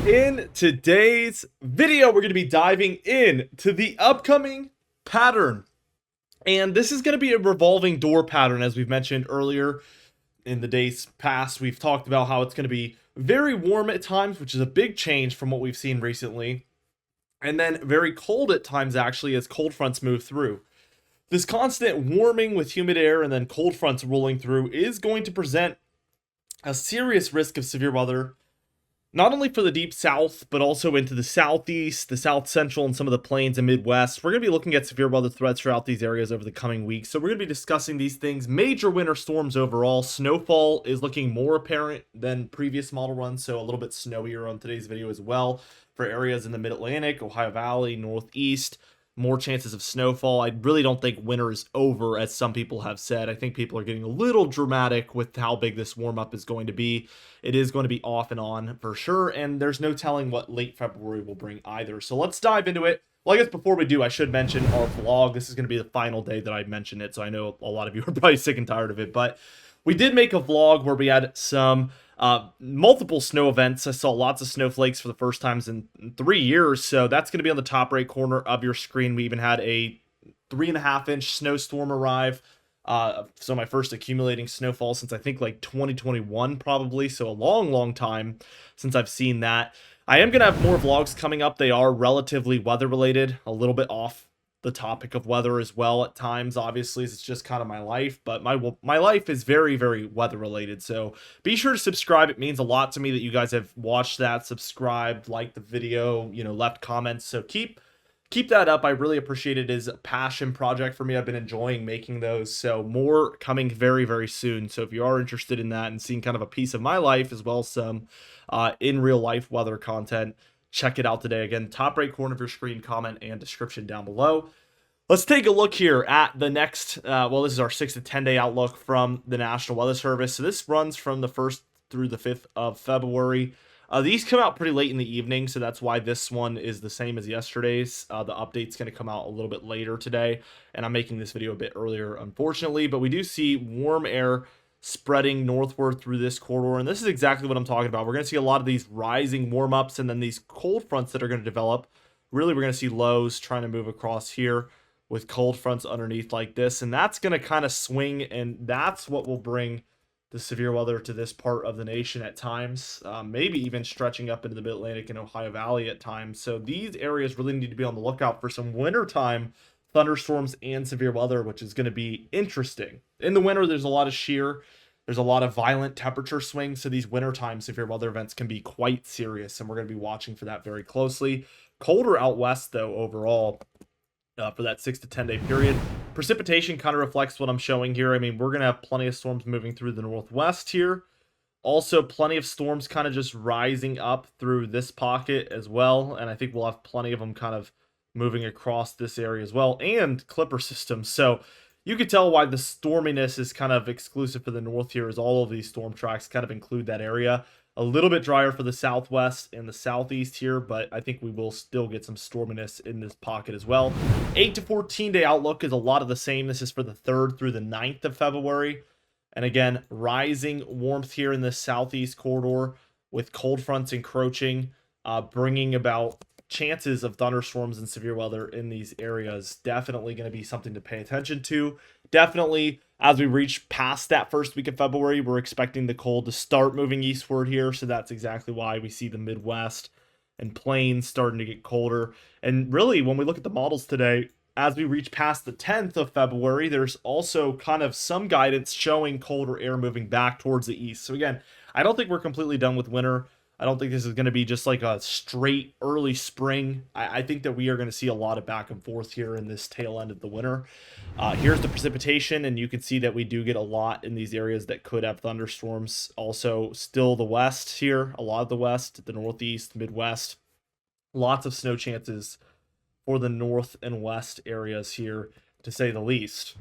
In today's video, we're going to be diving in to the upcoming pattern. And this is going to be a revolving door pattern, as we've mentioned earlier in the days past. We've talked about how it's going to be very warm at times, which is a big change from what we've seen recently. And then very cold at times, actually, as cold fronts move through. This constant warming with humid air and then cold fronts rolling through is going to present a serious risk of severe weather, not only for the deep south, but also into the southeast, the south central, and some of the plains and Midwest. We're going to be looking at severe weather threats throughout these areas over the coming weeks. So we're going to be discussing these things. Major winter storms overall. Snowfall is looking more apparent than previous model runs, so a little bit snowier on today's video as well for areas in the Mid-Atlantic, Ohio Valley, Northeast. More chances of snowfall. I really don't think winter is over, as some people have said. I think people are getting a little dramatic with how big this warm-up is going to be. It is going to be off and on for sure, and there's no telling what late February will bring either. So let's dive into it. Well, I guess before we do, I should mention our vlog. This is going to be the final day that I mention it, so I know a lot of you are probably sick and tired of it, but we did make a vlog where we had some multiple snow events. I saw lots of snowflakes for the first times in 3 years, so that's going to be on the top right corner of your screen. We even had a 3.5-inch snowstorm arrive. So my first accumulating snowfall since I think like 2021 probably, so a long time since I've seen that. I am going to have more vlogs coming up. They are relatively weather related, a little bit off the topic of weather as well at times. Obviously, it's just kind of my life, but my life is very weather related. So be sure to subscribe. It means a lot to me that you guys have watched that, subscribed, liked the video, left comments. So keep that up. I really appreciate it. It is a passion project for me. I've been enjoying making those. So more coming very soon. So if you are interested in that and seeing kind of a piece of my life as well as some in real life weather content, check it out today. Again, top right corner of your screen, comment and description down below. Let's take a look here at the next, this is our 6 to 10 day outlook from the National Weather Service. So this runs from the 1st through the 5th of February. These come out pretty late in the evening, so that's why this one is the same as yesterday's. The update's going to come out a little bit later today, and I'm making this video a bit earlier, unfortunately. But we do see warm air spreading northward through this corridor, and this is exactly what I'm talking about. We're going to see a lot of these rising warm-ups and then these cold fronts that are going to develop. Really, we're going to see lows trying to move across here with cold fronts underneath like this, and that's going to kind of swing, and that's what will bring the severe weather to this part of the nation at times, maybe even stretching up into the Mid-Atlantic and Ohio Valley at times. So these areas really need to be on the lookout for some wintertime thunderstorms and severe weather, which is going to be interesting. In the winter, there's a lot of shear. There's a lot of violent temperature swings, so these wintertime severe weather events can be quite serious, and we're going to be watching for that very closely. Colder out west, though, overall, for that 6 to 10 day period. Precipitation kind of reflects what I'm showing here. I mean, we're going to have plenty of storms moving through the northwest here. Also, plenty of storms kind of just rising up through this pocket as well, and I think we'll have plenty of them kind of moving across this area as well, and clipper systems. So you could tell why the storminess is kind of exclusive for the north here, as all of these storm tracks kind of include that area. A little bit drier for the southwest and the southeast here, but I think we will still get some storminess in this pocket as well. 8 to 14 day outlook is a lot of the same. This is for the 3rd through the 9th of February. And again, rising warmth here in the southeast corridor with cold fronts encroaching, bringing about chances of thunderstorms and severe weather in these areas. Definitely going to be something to pay attention to. Definitely, as we reach past that first week of February, we're expecting the cold to start moving eastward here. So that's exactly why we see the Midwest and plains starting to get colder. And really, when we look at the models today, as we reach past the 10th of February, there's also kind of some guidance showing colder air moving back towards the east. So again, I don't think we're completely done with winter. I don't think this is going to be just like a straight early spring. I think that we are going to see a lot of back and forth here in this tail end of the winter. Here's the precipitation, and you can see that we do get a lot in these areas that could have thunderstorms. Also, still the west here, a lot of the west, the northeast, Midwest. Lots of snow chances for the north and west areas here, to say the least.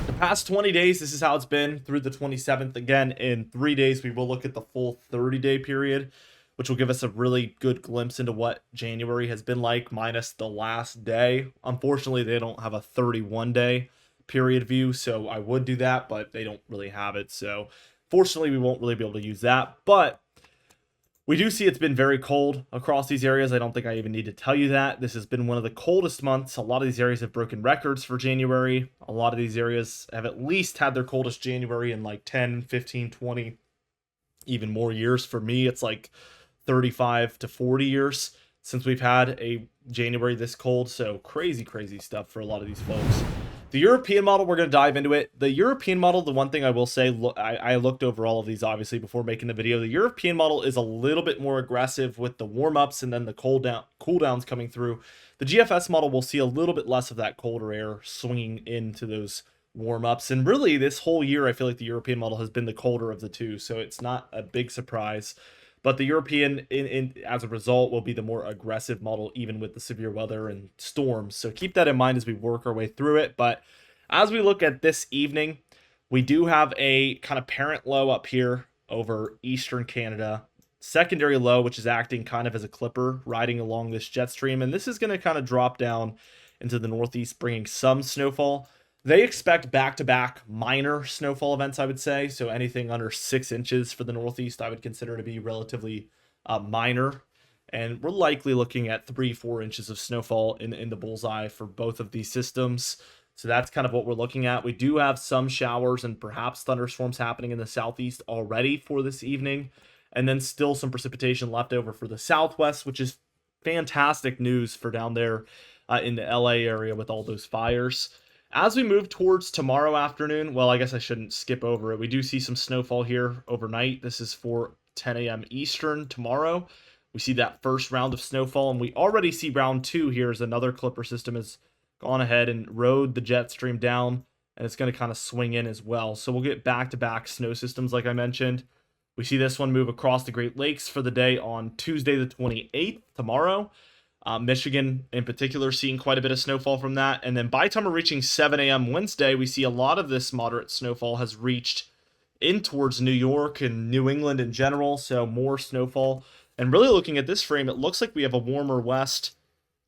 The past 20 days, this is how it's been through the 27th. Again, in 3 days, we will look at the full 30-day period, which will give us a really good glimpse into what January has been like, minus the last day. Unfortunately, they don't have a 31-day period view, so I would do that, but they don't really have it. So fortunately, we won't really be able to use that. But We do see it's been very cold across these areas. I don't think I even need to tell you that. This has been one of the coldest months. A lot of these areas have broken records for January. A lot of these areas have at least had their coldest January in like 10, 15, 20, even more years. For me, it's like 35 to 40 years since we've had a January this cold. So crazy, crazy stuff for a lot of these folks. The European model, we're going to dive into it. The European model, the one thing I will say, I looked over all of these, obviously, before making the video. The European model is a little bit more aggressive with the warm-ups and then the cooldowns coming through. The GFS model will see a little bit less of that colder air swinging into those warm-ups. And really, this whole year, I feel like the European model has been the colder of the two, so it's not a big surprise. But the European, as a result, will be the more aggressive model, even with the severe weather and storms. So keep that in mind as we work our way through it. But as we look at this evening, we do have a kind of parent low up here over eastern Canada. Secondary low, which is acting kind of as a clipper, riding along this jet stream. And this is going to kind of drop down into the northeast, bringing some snowfall. They expect back-to-back minor snowfall events, I would say. So anything under 6 inches for the Northeast, I would consider to be relatively minor. And we're likely looking at 3-4 inches of snowfall in the bullseye for both of these systems. So that's kind of what we're looking at. We do have some showers and perhaps thunderstorms happening in the Southeast already for this evening. And then still some precipitation left over for the Southwest, which is fantastic news for down there in the LA area with all those fires. As we move towards tomorrow afternoon, well, I guess I shouldn't skip over it. We do see some snowfall here overnight. This is for 10 a.m. Eastern tomorrow. We see that first round of snowfall, and we already see round 2 here as another clipper system has gone ahead and rode the jet stream down, and it's going to kind of swing in as well. So we'll get back-to-back snow systems like I mentioned. We see this one move across the Great Lakes for the day on Tuesday the 28th, tomorrow. Michigan in particular seeing quite a bit of snowfall from that. And then by the time we're reaching 7 a.m. Wednesday, we see a lot of this moderate snowfall has reached in towards New York and New England in general. So more snowfall. And really looking at this frame, it looks like we have a warmer west,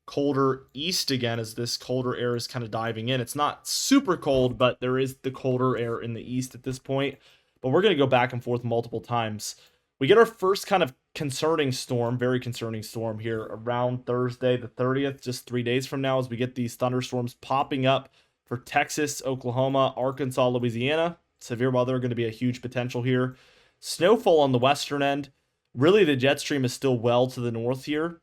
colder east again as this colder air is kind of diving in. It's not super cold, but there is the colder air in the east at this point. But we're going to go back and forth multiple times. We get our first kind of concerning storm, very concerning storm here around Thursday the 30th, just 3 days from now, as we get these thunderstorms popping up for Texas, Oklahoma, Arkansas, Louisiana. Severe weather going to be a huge potential here. Snowfall on the western end. Really, the jet stream is still well to the north here,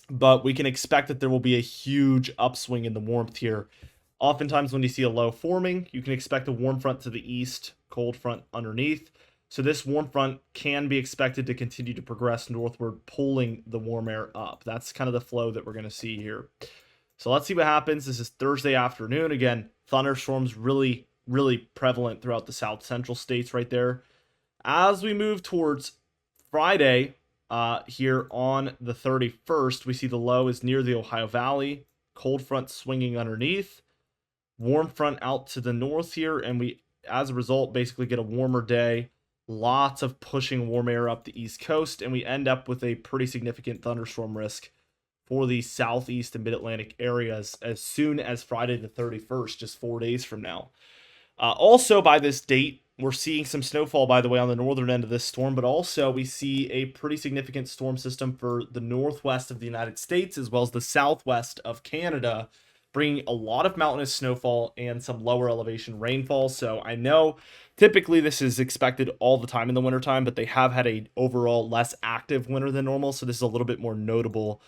but we can expect that there will be a huge upswing in the warmth here. Oftentimes when you see a low forming, you can expect a warm front to the east, cold front underneath. So this warm front can be expected to continue to progress northward, pulling the warm air up. That's kind of the flow that we're going to see here. So let's see what happens. This is Thursday afternoon. Again, thunderstorms really, really prevalent throughout the south central states right there. As we move towards Friday here on the 31st, we see the low is near the Ohio Valley. Cold front swinging underneath. Warm front out to the north here. And we, as a result, basically get a warmer day. Lots of pushing warm air up the East Coast, and we end up with a pretty significant thunderstorm risk for the southeast and mid-Atlantic areas as soon as Friday the 31st, just 4 days from now. Also, by this date, we're seeing some snowfall, by the way, on the northern end of this storm, but also we see a pretty significant storm system for the northwest of the United States as well as the southwest of Canada, bringing a lot of mountainous snowfall and some lower elevation rainfall. So I know typically this is expected all the time in the wintertime, but they have had a overall less active winter than normal. So this is a little bit more notable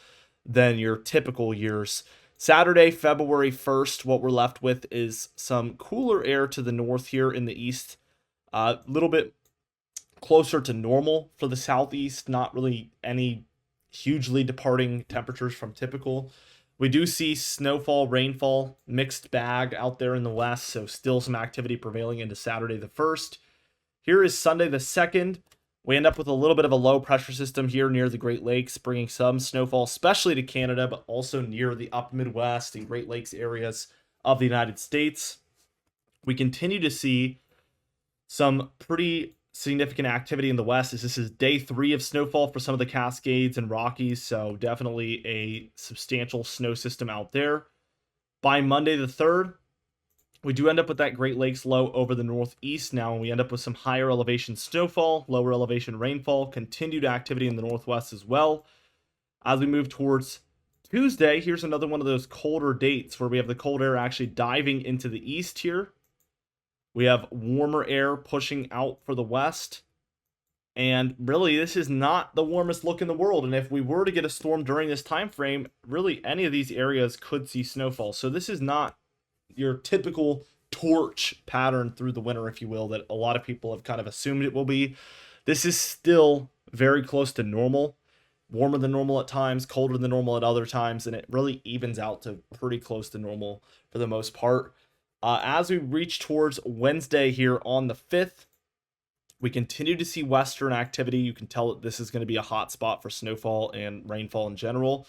than your typical years. Saturday, February 1st, what we're left with is some cooler air to the north here in the east. A little bit closer to normal for the southeast, not really any hugely departing temperatures from typical. We do see snowfall, rainfall, mixed bag out there in the west, so still some activity prevailing into Saturday the 1st. Here is Sunday the 2nd. We end up with a little bit of a low pressure system here near the Great Lakes, bringing some snowfall, especially to Canada, but also near the upper Midwest and Great Lakes areas of the United States. We continue to see some pretty significant activity in the west as this is day 3 of snowfall for some of the Cascades and Rockies, so definitely a substantial snow system out there. By Monday the 3rd, We do end up with that Great Lakes low over the northeast now, and we end up with some higher elevation snowfall, lower elevation rainfall, continued activity in the northwest as well. As we move towards Tuesday, here's another one of those colder dates where we have the cold air actually diving into the east here. We have warmer air pushing out for the west. And really, this is not the warmest look in the world. And if we were to get a storm during this time frame, really any of these areas could see snowfall. So this is not your typical torch pattern through the winter, if you will, that a lot of people have kind of assumed it will be. This is still very close to normal, warmer than normal at times, colder than normal at other times, and it really evens out to pretty close to normal for the most part. As we reach towards Wednesday here on the 5th, we continue to see western activity. You can tell that this is going to be a hot spot for snowfall and rainfall in general.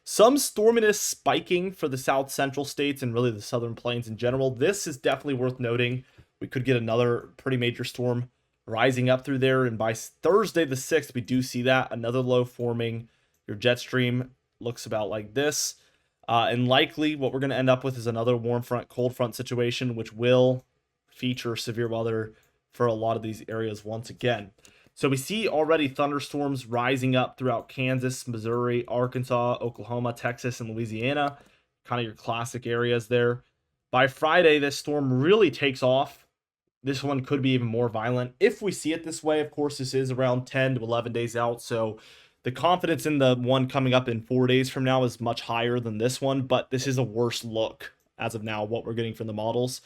Some storminess spiking for the south central states and really the southern plains in general. This is definitely worth noting. We could get another pretty major storm rising up through there, and by Thursday the 6th, we do see that. Another low forming. Your jet stream looks about like this. And likely what we're going to end up with is another warm front, cold front situation, which will feature severe weather for a lot of these areas once again. So we see already thunderstorms rising up throughout Kansas, Missouri, Arkansas, Oklahoma, Texas, and Louisiana. Kind of your classic areas there. By Friday, this storm really takes off. This one could be even more violent. If we see it this way, of course, this is around 10 to 11 days out. So the confidence in the one coming up in 4 days from now is much higher than this one. But this is a worse look as of now, what we're getting from the models.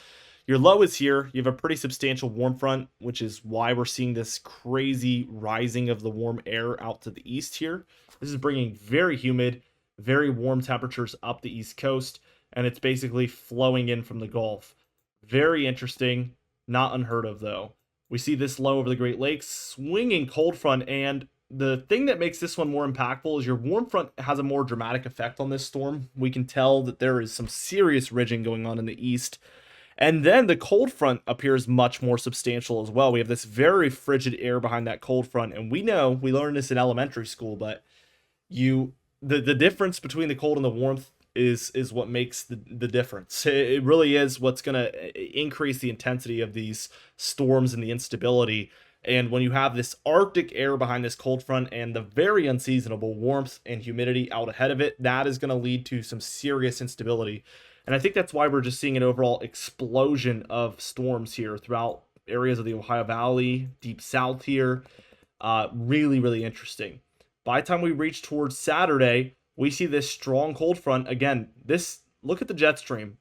Your low is here. You have a pretty substantial warm front, which is why we're seeing this crazy rising of the warm air out to the east here. This is bringing very humid, very warm temperatures up the east coast, and it's basically flowing in from the Gulf. Very interesting, not unheard of though. We see this low over the Great Lakes, swinging cold front, and the thing that makes this one more impactful is your warm front has a more dramatic effect on this storm. We can tell that there is some serious ridging going on in the east. And then the cold front appears much more substantial as well. We have this very frigid air behind that cold front. And we know, we learned this in elementary school, but the difference between the cold and the warmth is what makes the difference. It really is what's going to increase the intensity of these storms and the instability. And when you have this Arctic air behind this cold front and the very unseasonable warmth and humidity out ahead of it, that is going to lead to some serious instability. And I think that's why we're just seeing an overall explosion of storms here throughout areas of the Ohio Valley, deep south here. Really, really interesting. By the time we reach towards Saturday, we see this strong cold front. Again, look at the jet stream.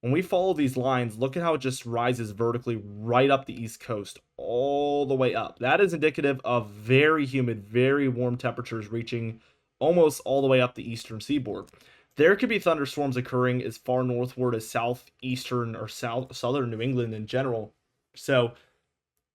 When we follow these lines, look at how it just rises vertically right up the east coast, all the way up. That is indicative of very humid, very warm temperatures reaching almost all the way up the eastern seaboard. There could be thunderstorms occurring as far northward as southeastern or southern New England in general. So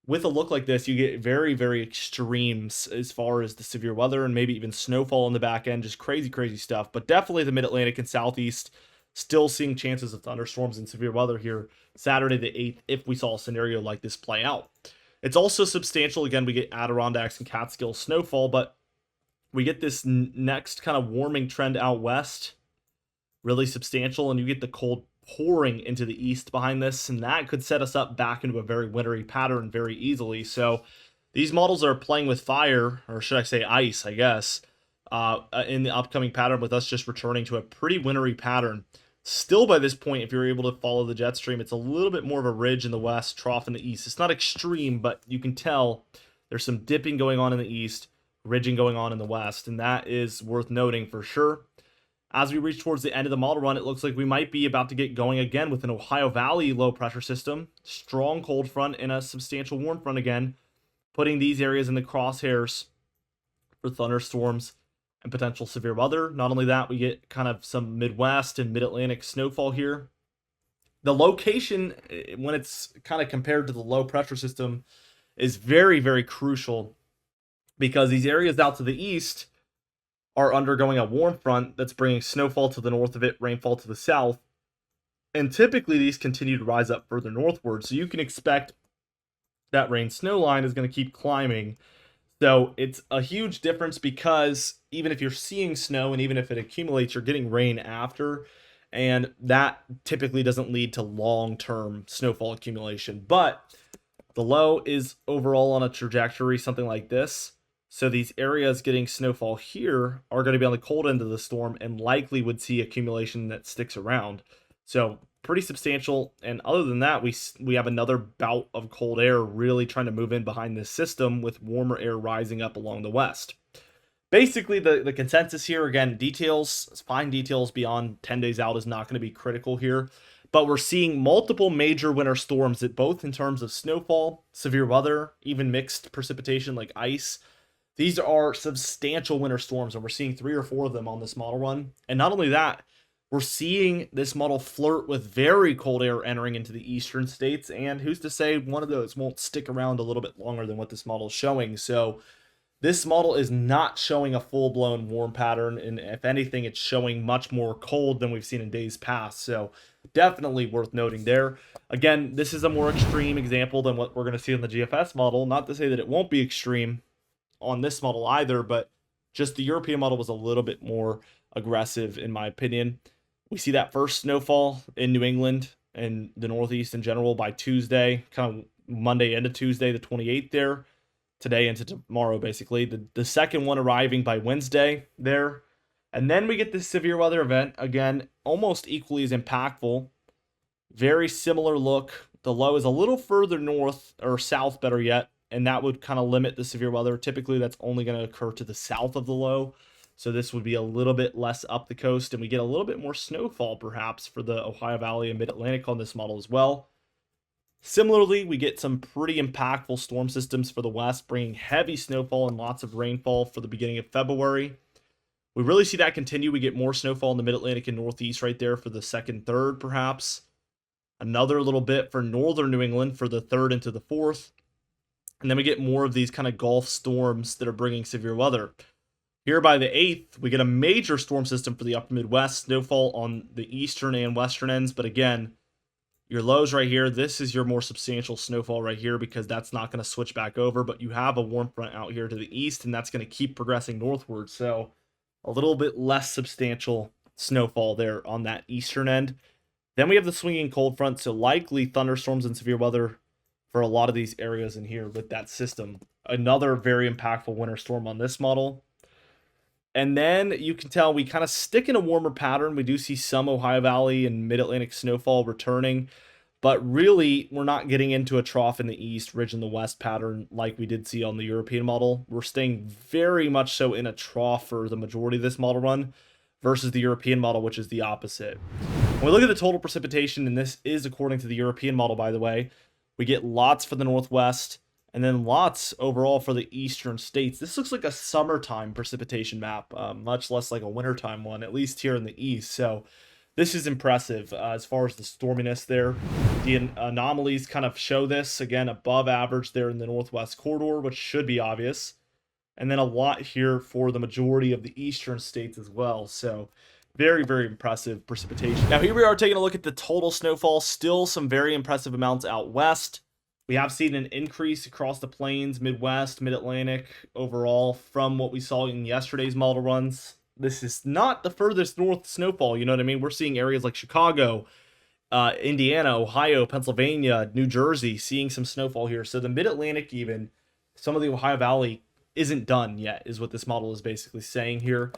with a look like this, you get very, very extremes as far as the severe weather and maybe even snowfall in the back end. Just crazy, crazy stuff. But definitely the mid-Atlantic and southeast, still seeing chances of thunderstorms and severe weather here Saturday the 8th if we saw a scenario like this play out. It's also substantial. Again, we get Adirondacks and Catskill snowfall, but we get this next kind of warming trend out west. Really substantial, and you get the cold pouring into the east behind this, and that could set us up back into a very wintry pattern very easily. So these models are playing with fire, or should I say ice, I guess, in the upcoming pattern, with us just returning to a pretty wintry pattern. Still, by this point, if you're able to follow the jet stream, it's a little bit more of a ridge in the west, trough in the east. It's not extreme, but you can tell there's some dipping going on in the east, ridging going on in the west, and that is worth noting for sure. As we reach towards the end of the model run, it looks like we might be about to get going again with an Ohio Valley low pressure system, strong cold front, and a substantial warm front again, putting these areas in the crosshairs for thunderstorms and potential severe weather. Not only that, we get kind of some Midwest and Mid-Atlantic snowfall here. The location, when it's kind of compared to the low pressure system, is very, very crucial because these areas out to the east are undergoing a warm front that's bringing snowfall to the north of it, rainfall to the south. And typically these continue to rise up further northward. So you can expect that rain-snow line is going to keep climbing. So it's a huge difference because even if you're seeing snow and even if it accumulates, you're getting rain after. and that typically doesn't lead to long-term snowfall accumulation. But the low is overall on a trajectory, something like this. So these areas getting snowfall here are going to be on the cold end of the storm and likely would see accumulation that sticks around. So pretty substantial. And other than that, we have another bout of cold air really trying to move in behind this system with warmer air rising up along the west. Basically, the consensus here, again, details, fine details beyond 10 days out is not going to be critical here. But we're seeing multiple major winter storms that both in terms of snowfall, severe weather, even mixed precipitation like ice. These are substantial winter storms, and we're seeing 3 or 4 of them on this model run. And not only that, we're seeing this model flirt with very cold air entering into the eastern states, and who's to say one of those won't stick around a little bit longer than what this model is showing. So this model is not showing a full-blown warm pattern, and if anything, it's showing much more cold than we've seen in days past. So definitely worth noting there. Again, this is a more extreme example than what we're going to see in the GFS model. Not to say that it won't be extreme on this model either, but just the European model was a little bit more aggressive in my opinion. We see that first snowfall in New England and the Northeast in general by Tuesday, kind of Monday into Tuesday, the 28th there. Today into tomorrow, basically. The second one arriving by Wednesday there. And then we get this severe weather event, again, almost equally as impactful. Very similar look. The low is a little further north, or south better yet, and that would kind of limit the severe weather. Typically, that's only going to occur to the south of the low. So this would be a little bit less up the coast, and we get a little bit more snowfall, perhaps, for the Ohio Valley and Mid-Atlantic on this model as well. Similarly, we get some pretty impactful storm systems for the west, bringing heavy snowfall and lots of rainfall for the beginning of February. We really see that continue. We get more snowfall in the Mid-Atlantic and Northeast right there for the 2nd, 3rd, perhaps. Another little bit for northern New England for the 3rd into the 4th. And then we get more of these kind of Gulf storms that are bringing severe weather. Here by the 8th, we get a major storm system for the upper Midwest, snowfall on the eastern and western ends, but again, your lows right here, this is your more substantial snowfall right here because that's not going to switch back over, but you have a warm front out here to the east, and that's going to keep progressing northward. So a little bit less substantial snowfall there on that eastern end. Then we have the swinging cold front, so likely thunderstorms and severe weather for a lot of these areas in here with that system. Another very impactful winter storm on this model. And then you can tell we kind of stick in a warmer pattern. We do see some Ohio Valley and Mid-Atlantic snowfall returning, but really we're not getting into a trough in the east, ridge in the west pattern like we did see on the European model. We're staying very much so in a trough for the majority of this model run versus the European model, which is the opposite. When we look at the total precipitation, and this is according to the European model, by the way, we get lots for the Northwest, and then lots overall for the eastern states. This looks like a summertime precipitation map, much less like a wintertime one, at least here in the east. So this is impressive as far as the storminess there. The anomalies kind of show this, again, above average there in the Northwest corridor, which should be obvious. And then a lot here for the majority of the eastern states as well. So very, very impressive precipitation. Now here we are taking a look at the total snowfall. Still some very impressive amounts out west. We have seen an increase across the plains, Midwest, Mid-Atlantic overall from what we saw in yesterday's model runs. This is not the furthest north snowfall, you know what I mean? We're seeing areas like Chicago, Indiana, Ohio, Pennsylvania, New Jersey, seeing some snowfall here. So the Mid-Atlantic even, some of the Ohio Valley isn't done yet, is what this model is basically saying here.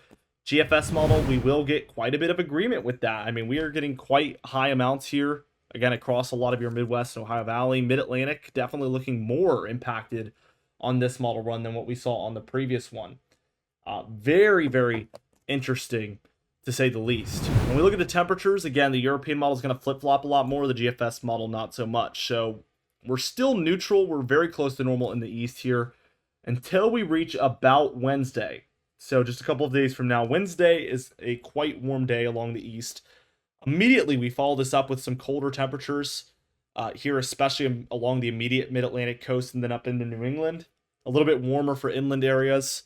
GFS model, we will get quite a bit of agreement with that. I mean, we are getting quite high amounts here. Again, across a lot of your Midwest and Ohio Valley. Mid-Atlantic definitely looking more impacted on this model run than what we saw on the previous one. Very, very interesting, to say the least. When we look at the temperatures, again, the European model is going to flip-flop a lot more. The GFS model, not so much. So we're still neutral. We're very close to normal in the east here until we reach about Wednesday. So just a couple of days from now. Wednesday is a quite warm day along the east. Immediately, we follow this up with some colder temperatures here, especially along the immediate Mid-Atlantic coast and then up into New England. A little bit warmer for inland areas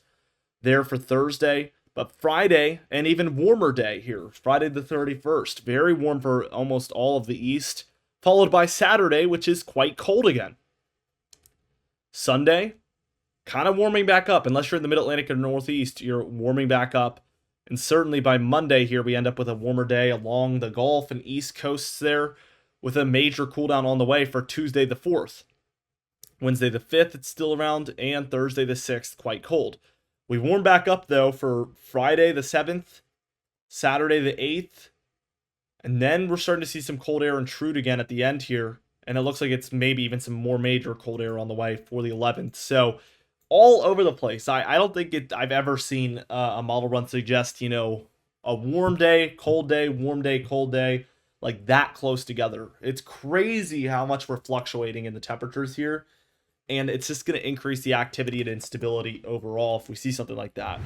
there for Thursday. But Friday, an even warmer day here. Friday the 31st. Very warm for almost all of the east. Followed by Saturday, which is quite cold again. Sunday, kind of warming back up. Unless you're in the Mid-Atlantic or Northeast, you're warming back up. And certainly by Monday here, we end up with a warmer day along the Gulf and East Coasts there, with a major cool down on the way for Tuesday the 4th. Wednesday the 5th, it's still around, and Thursday the 6th, quite cold. We warm back up, though, for Friday the 7th, Saturday the 8th, and then we're starting to see some cold air intrude again at the end here, and it looks like it's maybe even some more major cold air on the way for the 11th. So all over the place. I don't think I've ever seen a model run suggest, a warm day, cold day, warm day, cold day, like that close together. It's crazy how much we're fluctuating in the temperatures here. And it's just going to increase the activity and instability overall if we see something like that.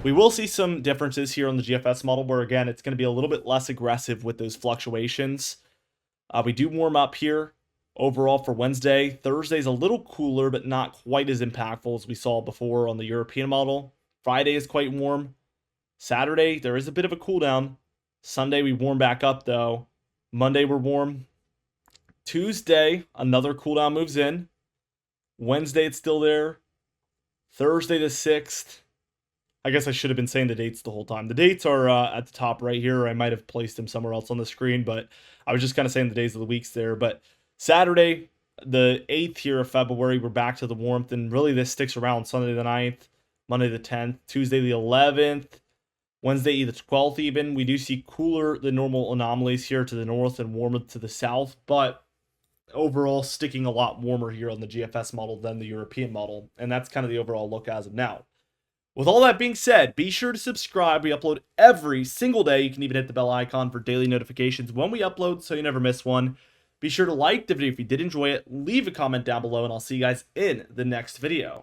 We will see some differences here on the GFS model where, again, it's going to be a little bit less aggressive with those fluctuations. We do warm up here overall for Wednesday. Thursday's a little cooler, but not quite as impactful as we saw before on the European model. Friday is quite warm. Saturday, there is a bit of a cool down. Sunday, we warm back up, though. Monday, we're warm. Tuesday, another cool down moves in. Wednesday, it's still there. Thursday the 6th. I guess I should have been saying the dates the whole time. The dates are at the top right here. I might have placed them somewhere else on the screen, but I was just kind of saying the days of the weeks there. But Saturday, the 8th here of February, we're back to the warmth, and really this sticks around. Sunday the 9th, Monday the 10th, Tuesday the 11th, Wednesday the 12th even. We do see cooler than normal anomalies here to the north and warmer to the south, but overall sticking a lot warmer here on the GFS model than the European model, and that's kind of the overall look as of now. With all that being said, be sure to subscribe. We upload every single day. You can even hit the bell icon for daily notifications when we upload so you never miss one. Be sure to like the video if you did enjoy it, leave a comment down below, and I'll see you guys in the next video.